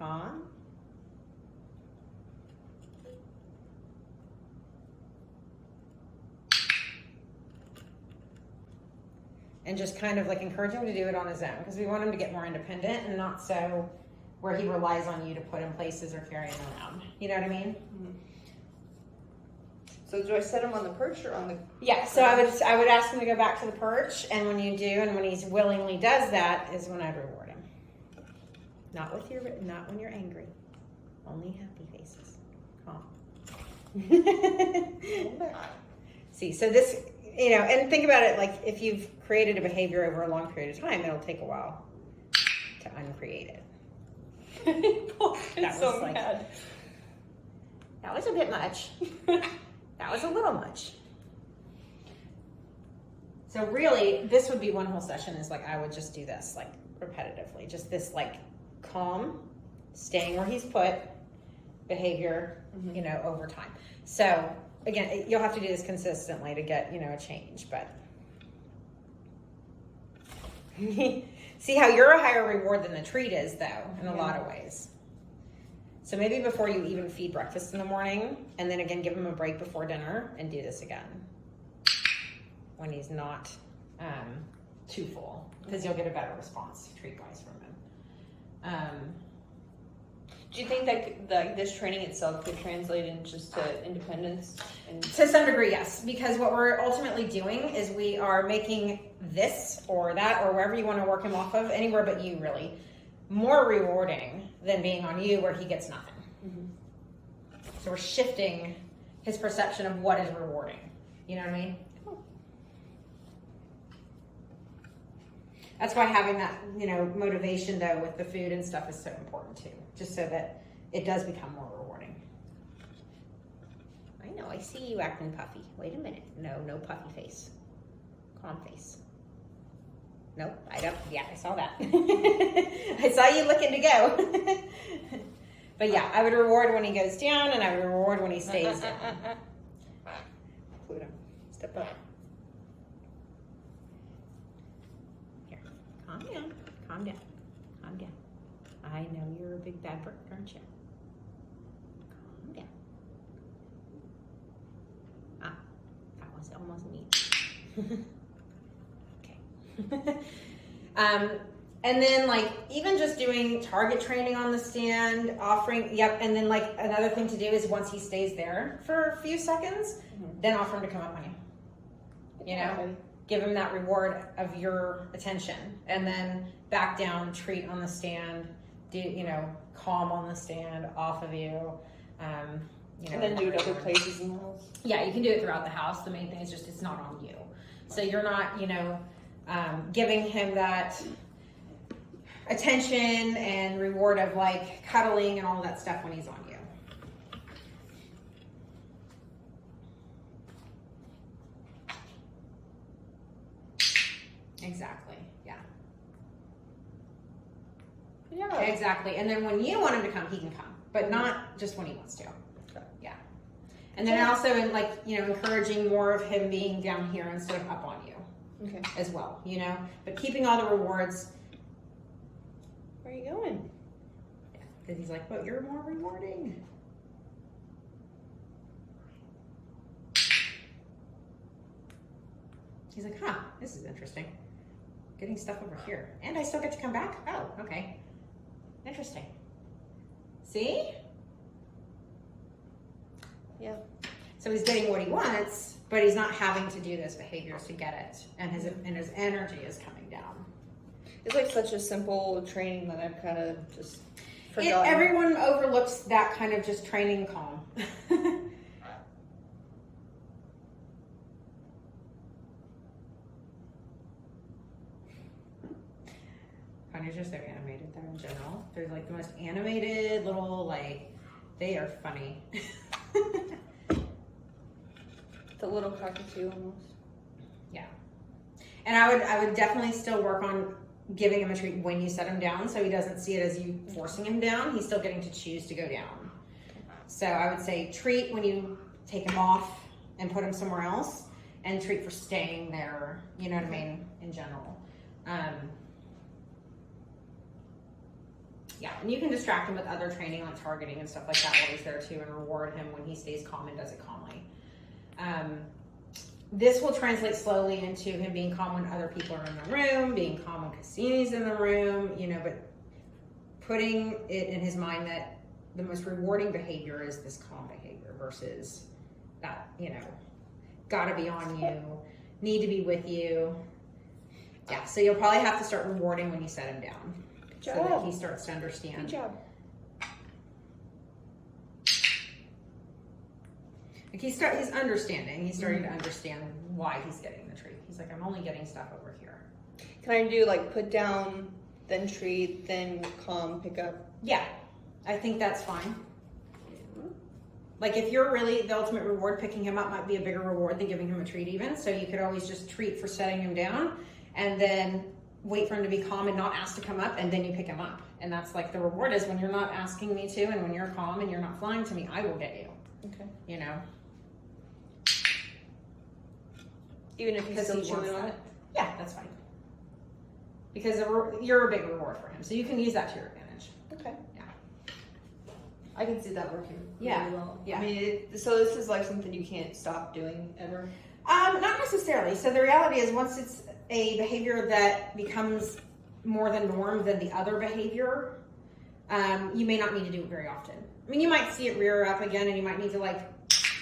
calm. And just kind of like encourage him to do it on his own, because we want him to get more independent and not so where he relies on you to put him places or carry him around. You know what I mean? Mm-hmm. So do I set him on the perch or on the? Yeah. So I would ask him to go back to the perch, and when you do, and when he willingly does that, is when I'd reward him. Not when you're angry. Only happy faces. Calm. See, so this, you know, and think about it, like if you've created a behavior over a long period of time, it'll take a while to uncreate it. That was so like, mad. That was a bit much. That was a little much. So really, this would be one whole session is like, I would just do this like repetitively, just this like calm, staying where he's put behavior, mm-hmm. you know, over time. So again, you'll have to do this consistently to get, you know, a change, but see how you're a higher reward than the treat is though, in a lot of ways. So maybe before you even feed breakfast in the morning, and then again, give him a break before dinner and do this again when he's not too full, because you'll get a better response treat-wise from him. Do you think that this training itself could translate into just to independence? To some degree, yes, because what we're ultimately doing is we are making this or that or wherever you want to work him off of, anywhere but you really, more rewarding than being on you where he gets nothing. Mm-hmm. So we're shifting his perception of what is rewarding. You know what I mean? That's why having that, you know, motivation though with the food and stuff is so important too, just so that it does become more rewarding. I know, I see you acting puffy. Wait a minute. No puffy face. Calm face. Nope, I don't. Yeah, I saw that. I saw you looking to go. But yeah, I would reward when he goes down, and I would reward when he stays down. Pluto, step up. Here, calm down, calm down, calm down. I know you're a big bad bird, aren't you? Calm down. Ah, that was almost me. Okay. And then like even just doing target training on the stand, offering, and then like another thing to do is once he stays there for a few seconds, then offer him to come up on you. You know, give him that reward of your attention, and then back down, treat on the stand, do, you know, calm on the stand, off of you. You know, and then do it other places in the house. Yeah, you can do it throughout the house. The main thing is just it's not on you. So you're not, you know, giving him that attention and reward of like cuddling and all of that stuff when he's on you. Exactly. Yeah. Yeah. Exactly. And then when you want him to come, he can come, but not just when he wants to. Yeah. And then also in like, you know, encouraging more of him being down here instead of up on you. Okay. As well, you know, but keeping all the rewards. Where are you going? Yeah, because he's like, but you're more rewarding. He's like, huh, this is interesting. Getting stuff over here. And I still get to come back? Oh, okay. Interesting. See? Yeah. So he's getting what he wants, but he's not having to do those behaviors to get it. And his energy is coming down. It's like such a simple training that I've kind of just forgotten. Everyone overlooks that kind of just training calm. Ponies are so animated though in general. They're like the most animated little, like, they are funny. The little cockatoo almost. Yeah. And I would definitely still work on giving him a treat when you set him down, so he doesn't see it as you forcing him down. He's still getting to choose to go down. So I would say treat when you take him off and put him somewhere else, and treat for staying there, you know what I mean, in general. Yeah, and you can distract him with other training like targeting and stuff like that while he's there too, and reward him when he stays calm and does it calmly. This will translate slowly into him being calm when other people are in the room, being calm when Cassini's in the room, you know, but putting it in his mind that the most rewarding behavior is this calm behavior versus that, you know, gotta be on you, need to be with you. Yeah, so you'll probably have to start rewarding when you set him down. Good So job. that he starts to understand. Good job. Like he's understanding. He's starting to understand why he's getting the treat. He's like, I'm only getting stuff over here. Can I do like put down, then treat, then calm, pick up? Yeah, I think that's fine. Like if you're really, the ultimate reward, picking him up might be a bigger reward than giving him a treat even. So you could always just treat for setting him down and then wait for him to be calm and not ask to come up, and then you pick him up. And that's like the reward is when you're not asking me to, and when you're calm and you're not flying to me, I will get you. Okay. You know? Even if he's Because still he chewing wants on that. it? Yeah, that's fine. Because you're a big reward for him. So you can use that to your advantage. Okay. Yeah. I can see that working Yeah. really well. Yeah. I mean, so this is like something you can't stop doing ever? Not necessarily. So the reality is once it's a behavior that becomes more the norm than the other behavior, you may not need to do it very often. I mean, you might see it rear up again and you might need to like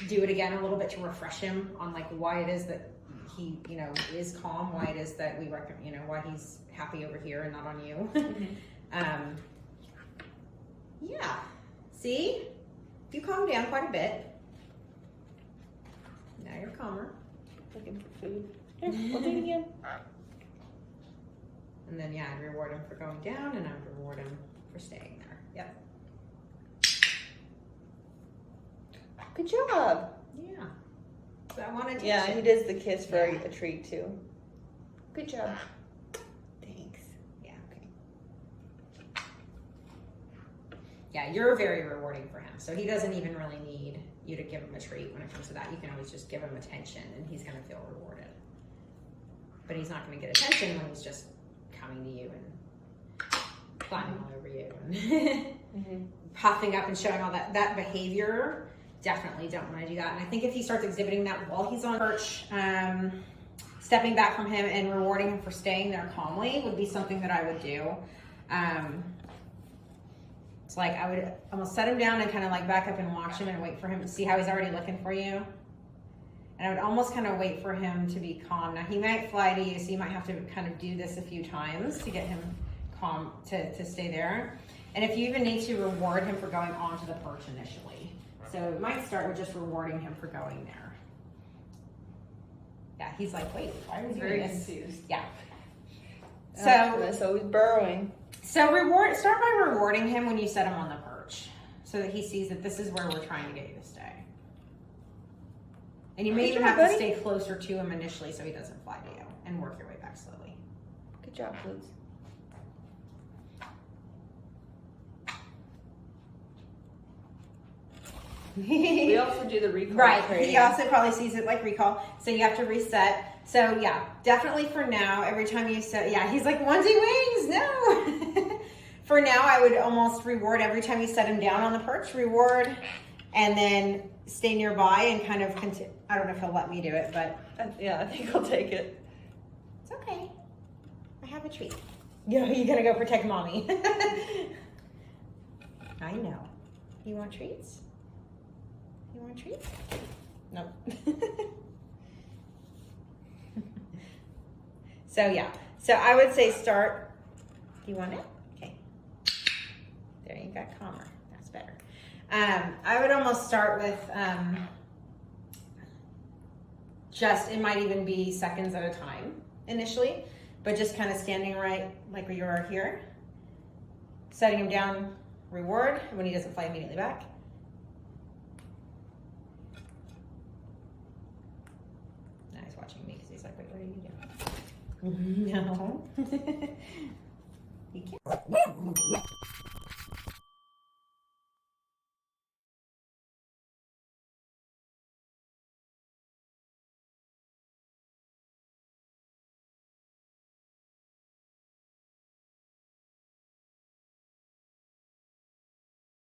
do it again a little bit to refresh him on like why it is that he, you know, is calm, why it is that we recommend, you know, why he's happy over here and not on you. Mm-hmm. Yeah. See? You calm down quite a bit. Now you're calmer. Looking for food. Here, we'll do it again. And then, yeah, I'd reward him for going down, and I would reward him for staying there. Yep. Good job. Yeah. So I wanted to. Yeah, he does the kiss for Yeah. a treat too. Good job. Thanks. Yeah. Okay. Yeah, you're very rewarding for him. So he doesn't even really need you to give him a treat when it comes to that. You can always just give him attention, and he's going to feel rewarded. But he's not going to get attention when he's just coming to you and climbing all over you and puffing up and showing all that behavior. Definitely don't want to do that. And I think if he starts exhibiting that while he's on perch, stepping back from him and rewarding him for staying there calmly would be something that I would do. It's like I would almost set him down and kind of like back up and watch him and wait for him to see how he's already looking for you. And I would almost kind of wait for him to be calm. Now he might fly to you, so you might have to kind of do this a few times to get him calm to stay there. And if you even need to reward him for going onto the perch initially. So it might start with just rewarding him for going there. Yeah, he's like, wait, why are we doing this? confused. Yeah. So he's burrowing. So start by rewarding him when you set him on the perch, so that he sees that this is where we're trying to get you to stay. And you may even have to stay closer to him initially so he doesn't fly to you, and work your way back slowly. Good job, Liz. We also do the recall Right. training. He also probably sees it like recall. So you have to reset. So yeah, definitely for now, every time you set, yeah, he's like, onesie wings, no. For now, I would almost reward every time you set him down on the perch, reward, and then stay nearby and kind of continue. I don't know if he'll let me do it, but Yeah, I think I'll take it. it's okay. I have a treat. You gotta go protect mommy. I know. You want treats? You want treats? Nope. So yeah. So I would say start. Do you want it? Okay. There, you got calmer. That's better. I would almost start with just, it might even be seconds at a time initially, but just kind of standing right like where you are here, setting him down, reward when he doesn't fly immediately back. Now he's watching me because he's like, wait, what are you doing? No. He can't.